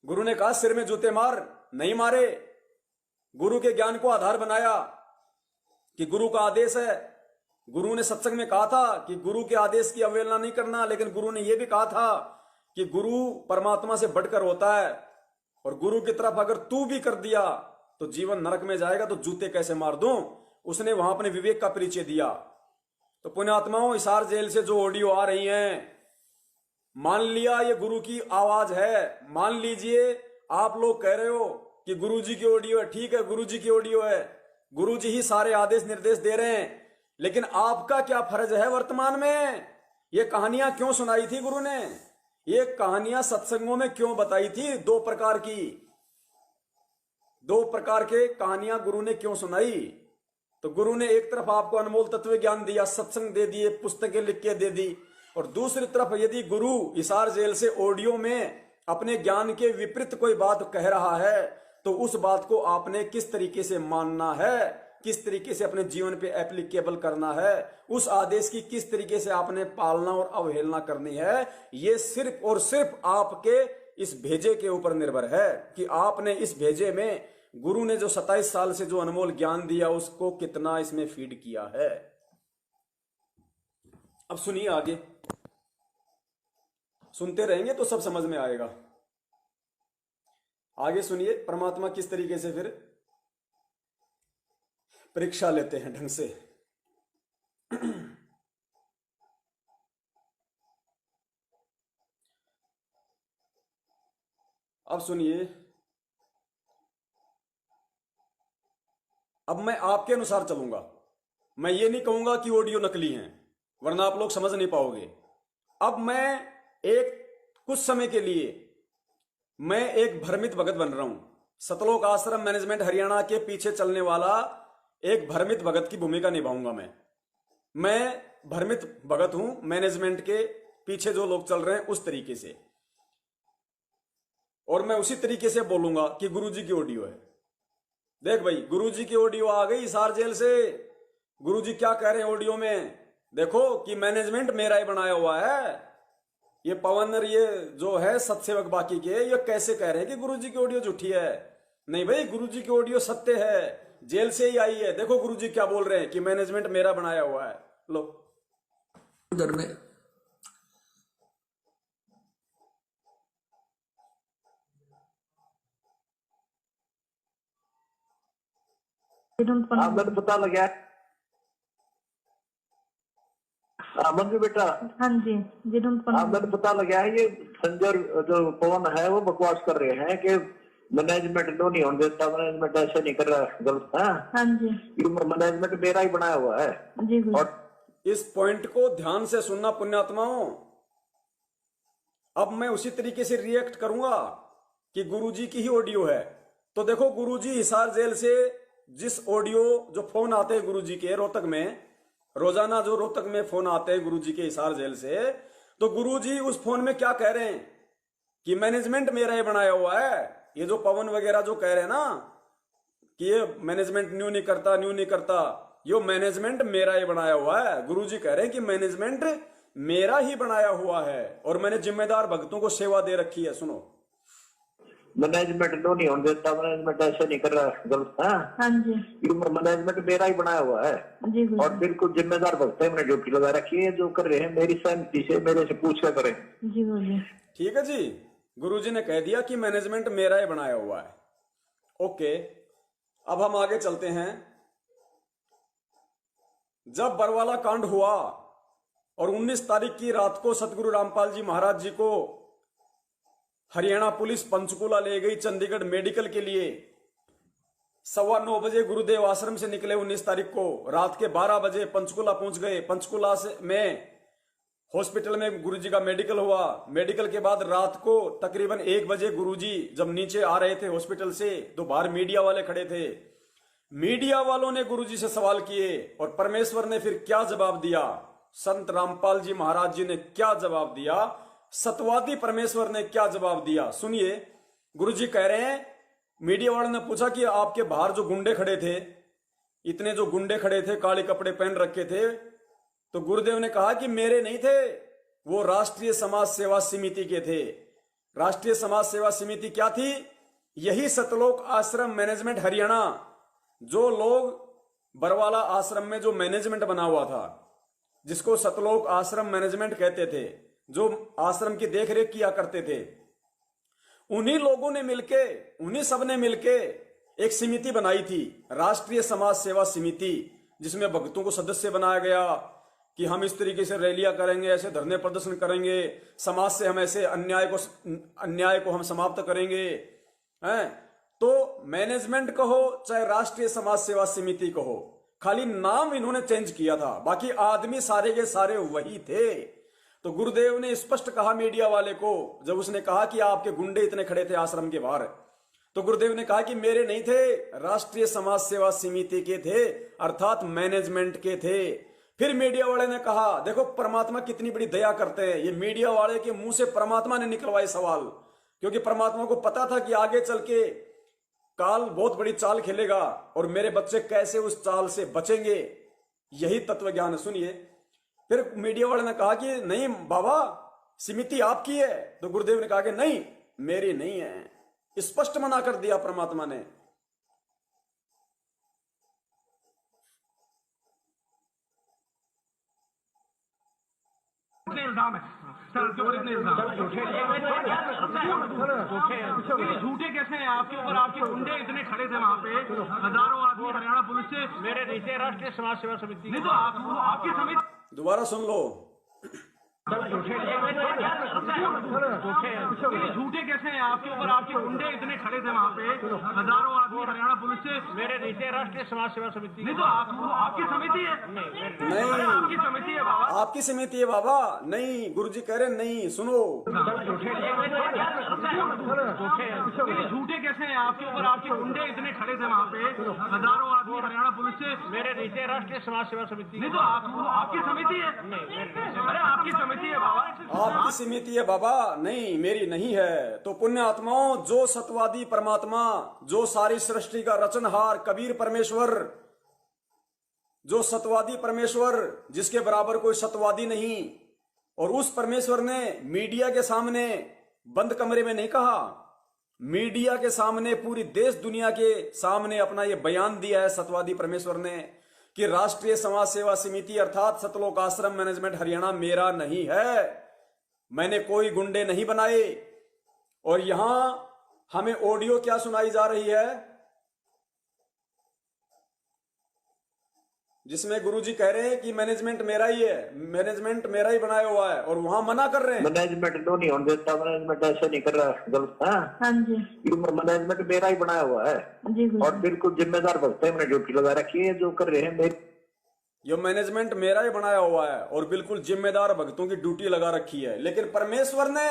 Speaker 2: गुरु ने कहा सिर में जूते मार, नहीं मारे। गुरु के ज्ञान को आधार बनाया कि गुरु का आदेश है। गुरु ने सत्संग में कहा था कि गुरु के आदेश की अवहेलना नहीं करना, लेकिन गुरु ने यह भी कहा था कि गुरु परमात्मा से बढ़कर होता है और गुरु की तरफ अगर तू भी कर दिया तो जीवन नरक में जाएगा, तो जूते कैसे मार दूं। उसने वहां अपने विवेक का परिचय दिया। तो पुण्यात्माओं, हिसार जेल से जो ऑडियो आ रही हैं, मान लिया ये गुरु की आवाज है, मान लीजिए आप लोग कह रहे हो कि गुरु जी की ऑडियो है, ठीक है गुरु जी की ऑडियो है, गुरु जी ही सारे आदेश निर्देश दे रहे हैं, लेकिन आपका क्या फर्ज है वर्तमान में। ये कहानियां क्यों सुनाई थी गुरु ने, ये कहानियां सत्संगों में क्यों बताई थी, 2 प्रकार की, 2 प्रकार के कहानियां गुरु ने क्यों सुनाई। तो गुरु ने एक तरफ आपको अनमोल तत्व ज्ञान दिया, सत्संग दे दिए, पुस्तकें लिख के दे दी, और दूसरी तरफ यदि गुरु हिसार जेल से ऑडियो में अपने ज्ञान के विपरीत कोई बात कह रहा है तो उस बात को आपने किस तरीके से मानना है, किस तरीके से अपने जीवन पे एप्लीकेबल करना है, उस आदेश की किस तरीके से आपने पालना और अवहेलना करनी है, ये सिर्फ और सिर्फ आपके इस भेजे के ऊपर निर्भर है कि आपने इस भेजे में गुरु ने जो 27 साल से जो अनमोल ज्ञान दिया उसको कितना इसमें फीड किया है। अब सुनिए आगे, सुनते रहेंगे तो सब समझ में आएगा। आगे सुनिए परमात्मा किस तरीके से फिर परीक्षा लेते हैं ढंग से। अब सुनिए, अब मैं आपके अनुसार चलूंगा, मैं ये नहीं कहूंगा कि ऑडियो नकली हैं, वरना आप लोग समझ नहीं पाओगे। अब मैं एक कुछ समय के लिए मैं एक भ्रमित भगत बन रहा हूं, सतलोक आश्रम मैनेजमेंट हरियाणा के पीछे चलने वाला एक भ्रमित भगत की भूमिका निभाऊंगा। मैं भ्रमित भगत हूं, मैनेजमेंट के पीछे जो लोग चल रहे हैं उस तरीके से, और मैं उसी तरीके से बोलूंगा कि गुरुजी की ऑडियो है। देख भाई, गुरुजी की ऑडियो आ गई हिसार जेल से, गुरुजी क्या कह रहे हैं ऑडियो में, देखो कि मैनेजमेंट मेरा ही बनाया हुआ है, ये पवन और ये जो है सतसेवक बाकी के, ये कैसे कह रहे हैं कि गुरुजी की ऑडियो झूठी है? नहीं भाई, गुरुजी की ऑडियो सत्य है, जेल से ही आई है। देखो गुरुजी क्या बोल रहे हैं कि मैनेजमेंट मेरा बनाया हुआ है। लो
Speaker 1: उधर में
Speaker 3: आमदन पता लगा मंजू बेटा।
Speaker 4: हाँ जी
Speaker 3: आमदन पता लगा है ये संजय जो पवन है वो बकवास कर रहे हैं कि मैनेजमेंट नो नहीं होने देता, मैनेजमेंट ऐसे नहीं कर रहा, गलत है।
Speaker 4: हाँ जी
Speaker 3: मैनेजमेंट मेरा ही बनाया हुआ है।
Speaker 4: जी
Speaker 3: और
Speaker 2: इस पॉइंट को ध्यान से सुनना पुण्यात्माओं। अब मैं उसी तरीके से रिएक्ट करूंगा कि गुरुजी की ही ऑडियो है। तो देखो गुरुजी हिसार जेल से जिस ऑडियो जो फोन आते हैं गुरुजी के रोहतक में, रोजाना जो रोहतक में फोन आते हैं गुरुजी के हिसार जेल से, तो गुरुजी उस फोन में क्या कह रहे हैं कि मैनेजमेंट मेरा ही बनाया हुआ है। ये जो पवन वगैरह जो कह रहे हैं ना कि ये मैनेजमेंट न्यू नहीं करता, यो मैनेजमेंट मेरा ही बनाया हुआ है। गुरुजी कह रहे हैं कि मैनेजमेंट मेरा ही बनाया हुआ है और मैंने जिम्मेदार भक्तों को सेवा दे रखी है। सुनो,
Speaker 3: मैनेजमेंट नो नहीं होने देता, मैनेजमेंट ऐसे नहीं कर रहा, गलत है।
Speaker 4: हाँ जी
Speaker 3: मैनेजमेंट मेरा ही बनाया हुआ है
Speaker 4: जी
Speaker 3: और बिल्कुल जिम्मेदार भक्त है, मैंने ड्यूटी लगा रखी है। जो कर रहे हैं मेरी सहमति से मेरे से पूछ कर करें।
Speaker 4: जी गुरुजी
Speaker 2: ठीक है जी। गुरुजी ने कह दिया कि मैनेजमेंट मेरा ही बनाया हुआ है। ओके, अब हम आगे चलते हैं। जब बरवाला कांड हुआ और 19 तारीख की रात को सतगुरु रामपाल जी महाराज जी को हरियाणा पुलिस पंचकूला ले गई चंडीगढ़ मेडिकल के लिए। 9:15 बजे गुरुदेव आश्रम से निकले 19 तारीख को, रात के 12 बजे पंचकूला पहुंच गए। पंचकूला से में हॉस्पिटल में गुरुजी का मेडिकल हुआ। मेडिकल के बाद रात को तकरीबन 1 बजे गुरुजी जब नीचे आ रहे थे हॉस्पिटल से, तो बाहर मीडिया वाले खड़े थे। मीडिया वालों ने गुरुजी से सवाल किए और परमेश्वर ने फिर क्या जवाब दिया, संत रामपाल जी महाराज जी ने क्या जवाब दिया, सतवादी परमेश्वर ने क्या जवाब दिया, सुनिए। गुरुजी कह रहे हैं, मीडिया वालों ने पूछा कि आपके बाहर जो गुंडे खड़े थे, इतने जो गुंडे खड़े थे, काले कपड़े पहन रखे थे, तो गुरुदेव ने कहा कि मेरे नहीं थे, वो राष्ट्रीय समाज सेवा समिति के थे। राष्ट्रीय समाज सेवा समिति क्या थी? यही सतलोक आश्रम मैनेजमेंट हरियाणा, जो लोग बरवाला आश्रम में जो मैनेजमेंट बना हुआ था, जिसको सतलोक आश्रम मैनेजमेंट कहते थे, जो आश्रम की देखरेख किया करते थे, उन्हीं लोगों ने मिलके, उन्हीं सब ने मिलके एक समिति बनाई थी, राष्ट्रीय समाज सेवा समिति, जिसमें भक्तों को सदस्य बनाया गया कि हम इस तरीके से रैलियां करेंगे, ऐसे धरने प्रदर्शन करेंगे, समाज से हम ऐसे अन्याय को हम समाप्त करेंगे। हैं? तो मैनेजमेंट कहो चाहे राष्ट्रीय समाज सेवा समिति कहो, खाली नाम इन्होंने चेंज किया था, बाकी आदमी सारे के सारे वही थे। तो गुरुदेव ने स्पष्ट कहा मीडिया वाले को, जब उसने कहा कि आपके गुंडे इतने खड़े थे आश्रम के बाहर, तो गुरुदेव ने कहा कि मेरे नहीं थे, राष्ट्रीय समाज सेवा समिति के थे, अर्थात मैनेजमेंट के थे। फिर मीडिया वाले ने कहा, देखो परमात्मा कितनी बड़ी दया करते हैं, ये मीडिया वाले के मुंह से परमात्मा ने निकलवाए सवाल, क्योंकि परमात्मा को पता था कि आगे चल के काल बहुत बड़ी चाल खेलेगा और मेरे बच्चे कैसे उस चाल से बचेंगे, यही तत्व ज्ञान। सुनिए, फिर मीडिया वाले ने कहा कि नहीं बाबा, समिति आपकी है, तो गुरुदेव ने कहा कि नहीं, मेरी नहीं है, स्पष्ट मना कर दिया परमात्मा ने।
Speaker 5: इल्जाम है सर, इतने इल्जाम झूठे कैसे हैं आपके ऊपर? आपके गुंडे इतने खड़े थे वहाँ पे, हजारों आदमी हरियाणा पुलिस से, मेरे नीचे राष्ट्रीय समाज सेवा समिति, नहीं तो आपकी समिति।
Speaker 2: दोबारा सुन लो,
Speaker 5: झूठे कैसे हैं आपके ऊपर? आपके गुंडे इतने खड़े थे वहाँ पे, हजारों आदमी हरियाणा पुलिस से, मेरे नीचे राष्ट्रीय समाज सेवा समिति, नहीं तो आपकी समिति है।
Speaker 2: नहीं
Speaker 5: आपकी समिति है बाबा,
Speaker 2: आपकी समिति है बाबा। नहीं, गुरुजी कह रहे नहीं, सुनो।
Speaker 5: झूठे कैसे हैं आपके ऊपर? आपके गुंडे इतने खड़े थे वहाँ पे, हजारों आदमी हरियाणा पुलिस से, मेरे नीचे राष्ट्रीय समाज सेवा समिति, नहीं तो आपकी समिति है। अरे आपकी समिति है बाबा,
Speaker 2: आपकी समिति है बाबा, नहीं मेरी नहीं है। तो पुण्य आत्माओं, जो सतवादी परमात्मा, जो सारी सृष्टि का रचनहार कबीर परमेश्वर, जो सतवादी परमेश्वर, जिसके बराबर कोई सतवादी नहीं, और उस परमेश्वर ने मीडिया के सामने बंद कमरे में नहीं कहा, मीडिया के सामने पूरी देश दुनिया के सामने अपना यह बयान दिया है सत्यवादी परमेश्वर ने कि राष्ट्रीय समाज सेवा समिति अर्थात सतलोक आश्रम मैनेजमेंट हरियाणा मेरा नहीं है, मैंने कोई गुंडे नहीं बनाए। और यहां हमें ऑडियो क्या सुनाई जा रही है जिसमें गुरुजी कह रहे हैं कि मैनेजमेंट मेरा ही है, मैनेजमेंट मेरा ही बनाया हुआ है, और वहां मना कर रहे हैं
Speaker 3: मैनेजमेंट तो नहीं होने देता, मैनेजमेंट ऐसा नहीं कर रहा, गलत है।
Speaker 4: हाँ जी,
Speaker 3: मैनेजमेंट मेरा ही बनाया हुआ है
Speaker 4: जी गुरुजी।
Speaker 3: और बिल्कुल जिम्मेदार भक्त है, मैंने ड्यूटी लगा रखी है, जो कर रहे हैं मेरे
Speaker 2: ये मैनेजमेंट मेरा ही बनाया हुआ है और बिल्कुल जिम्मेदार भक्तों की ड्यूटी लगा रखी है। लेकिन परमेश्वर ने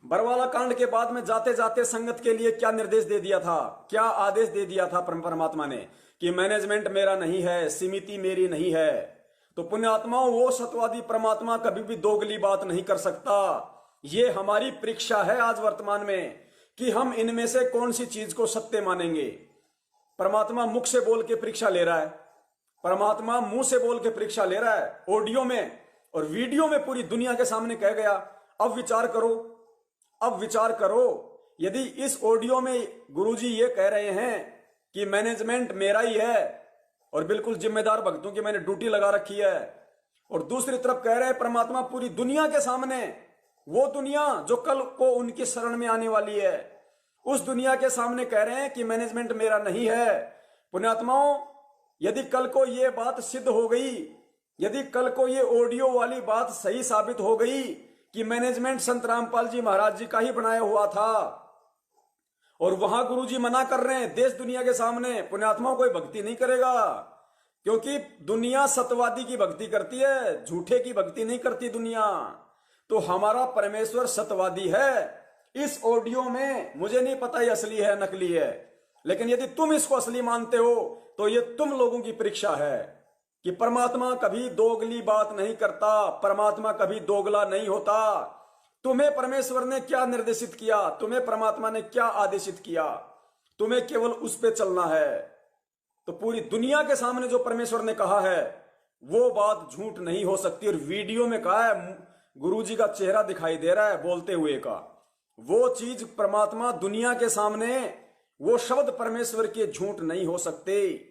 Speaker 2: बरवाला कांड के बाद में जाते जाते संगत के लिए क्या निर्देश दे दिया था, क्या आदेश दे दिया था परमात्मा ने कि मैनेजमेंट मेरा नहीं है, समिति मेरी नहीं है। तो पुण्यात्माओं, वो सत्यवादी परमात्मा कभी भी दोगली बात नहीं कर सकता। ये हमारी परीक्षा है आज वर्तमान में कि हम इनमें से कौन सी चीज को सत्य मानेंगे। परमात्मा मुख से बोल के परीक्षा ले रहा है, परमात्मा मुंह से बोल के परीक्षा ले रहा है, ऑडियो में और वीडियो में पूरी दुनिया के सामने कह गया। अब विचार करो, अब विचार करो, यदि इस ऑडियो में गुरुजी ये कह रहे हैं कि मैनेजमेंट मेरा ही है और बिल्कुल जिम्मेदार भक्तों की मैंने ड्यूटी लगा रखी है, और दूसरी तरफ कह रहे हैं परमात्मा पूरी दुनिया के सामने, वो दुनिया जो कल को उनकी शरण में आने वाली है, उस दुनिया के सामने कह रहे हैं कि मैनेजमेंट मेरा नहीं है। पुण्यात्माओं, यदि कल को ये बात सिद्ध हो गई, यदि कल को ये ऑडियो वाली बात सही साबित हो गई कि मैनेजमेंट संत रामपाल जी महाराज जी का ही बनाया हुआ था और वहां गुरुजी मना कर रहे हैं देश दुनिया के सामने, पुण्यात्माओं कोई भक्ति नहीं करेगा, क्योंकि दुनिया सत्यवादी की भक्ति करती है, झूठे की भक्ति नहीं करती दुनिया। तो हमारा परमेश्वर सत्यवादी है। इस ऑडियो में मुझे नहीं पता ये असली है नकली है, लेकिन यदि तुम इसको असली मानते हो तो ये तुम लोगों की परीक्षा है कि परमात्मा कभी दोगली बात नहीं करता, परमात्मा कभी दोगला नहीं होता। तुम्हें परमेश्वर ने क्या निर्देशित किया, तुम्हें परमात्मा ने क्या आदेशित किया, तुम्हें केवल उस पे चलना है। तो पूरी दुनिया के सामने जो परमेश्वर ने कहा है वो बात झूठ नहीं हो सकती। और वीडियो में कहा है, गुरुजी का चेहरा दिखाई दे रहा है बोलते हुए का, वो चीज परमात्मा दुनिया के सामने, वो शब्द परमेश्वर के झूठ नहीं हो सकते।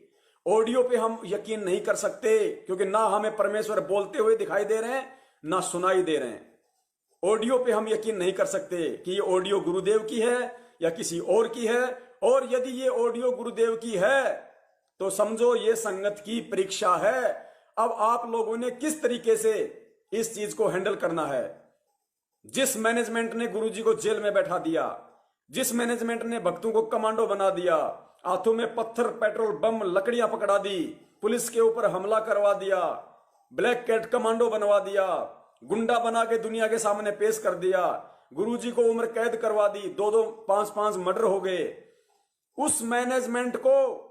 Speaker 2: ऑडियो पे हम यकीन नहीं कर सकते क्योंकि ना हमें परमेश्वर बोलते हुए दिखाई दे रहे हैं ना सुनाई दे रहे हैं। ऑडियो पे हम यकीन नहीं कर सकते कि ये ऑडियो गुरुदेव की है या किसी और की है, और यदि ये ऑडियो गुरुदेव की है तो समझो ये संगत की परीक्षा है। अब आप लोगों ने किस तरीके से इस चीज को हैंडल करना है। जिस मैनेजमेंट ने गुरुजी को जेल में बैठा दिया, जिस मैनेजमेंट ने भक्तों को कमांडो बना दिया, हाथों में पत्थर, पेट्रोल, बम, लकड़ियां पकड़ा दी, पुलिस के ऊपर हमला करवा दिया, ब्लैक कैट कमांडो बनवा दिया, गुंडा बना के दुनिया के सामने पेश कर दिया, गुरुजी को उम्र कैद करवा दी, 2-2, 5-5 मर्डर हो गए, उस मैनेजमेंट को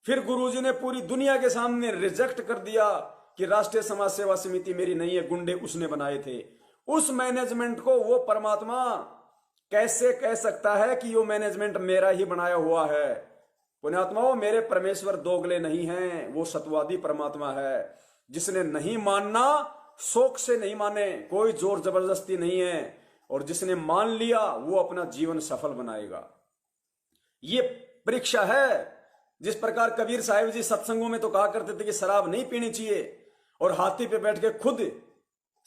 Speaker 2: फिर गुरुजी ने पूरी दुनिया के सामने रिजेक्ट कर दिया कि राष्ट्रीय समाज सेवा समिति मेरी नहीं है, गुंडे उसने बनाए थे। उस मैनेजमेंट को वो परमात्मा कैसे कह सकता है कि यो मैनेजमेंट मेरा ही बनाया हुआ है। पुण्यात्माओं, मेरे परमेश्वर दोगले नहीं हैं, वो सत्यवादी परमात्मा है। जिसने नहीं मानना शौक से नहीं माने, कोई जोर जबरदस्ती नहीं है, और जिसने मान लिया वो अपना जीवन सफल बनाएगा। ये परीक्षा है। जिस प्रकार कबीर साहिब जी सत्संगों में तो कहा करते थे कि शराब नहीं पीनी चाहिए, और हाथी पे बैठ के खुद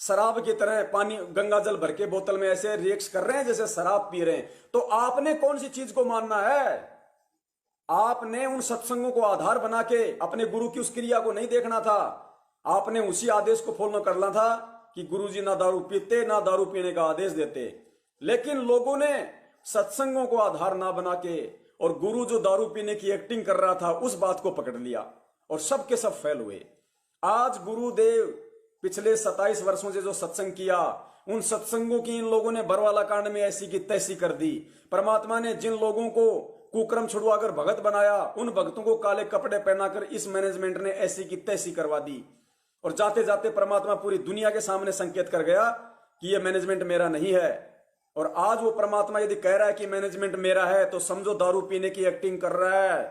Speaker 2: शराब की तरह पानी, गंगा जल भर के बोतल में ऐसे रिएक्ट कर रहे हैं जैसे शराब पी रहे हैं। तो आपने कौन सी चीज को मानना है? आपने उन सत्संगों को आधार बना के अपने गुरु की उस क्रिया को नहीं देखना था। आपने उसी आदेश को फॉलो करना था कि गुरुजी ना दारू पीते, ना दारू पीने का आदेश देते। लेकिन लोगों ने सत्संगों को आधार ना बना के और गुरु जो दारू पीने की एक्टिंग कर रहा था उस बात को पकड़ लिया और सब के सब फेल हुए। आज गुरुदेव पिछले 27 वर्षों से जो सत्संग किया, उन सत्संगों की इन लोगों ने बरवाला कांड में ऐसी की तैसी कर दी। परमात्मा ने जिन लोगों को कुक्रम छुड़वाकर भगत बनाया, उन भक्तों को काले कपड़े पहनाकर इस मैनेजमेंट ने ऐसी की तैसी करवा दी। और जाते जाते परमात्मा पूरी दुनिया के सामने संकेत कर गया कि यह मैनेजमेंट मेरा नहीं है। और आज वो परमात्मा यदि कह रहा है कि मैनेजमेंट मेरा है, तो समझो दारू पीने की एक्टिंग कर रहा है।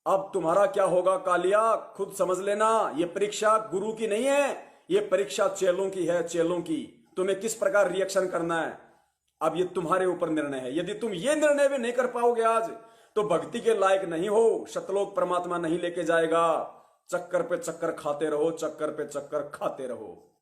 Speaker 2: अब तुम्हारा क्या होगा कालिया, खुद समझ लेना। ये परीक्षा गुरु की नहीं है, ये परीक्षा चेलों की है, चेलों की। तुम्हें किस प्रकार रिएक्शन करना है, अब ये तुम्हारे ऊपर निर्णय है। यदि तुम ये निर्णय भी नहीं कर पाओगे आज, तो भक्ति के लायक नहीं हो, शतलोक परमात्मा नहीं लेके जाएगा। चक्कर पे चक्कर खाते रहो, चक्कर पे चक्कर खाते रहो।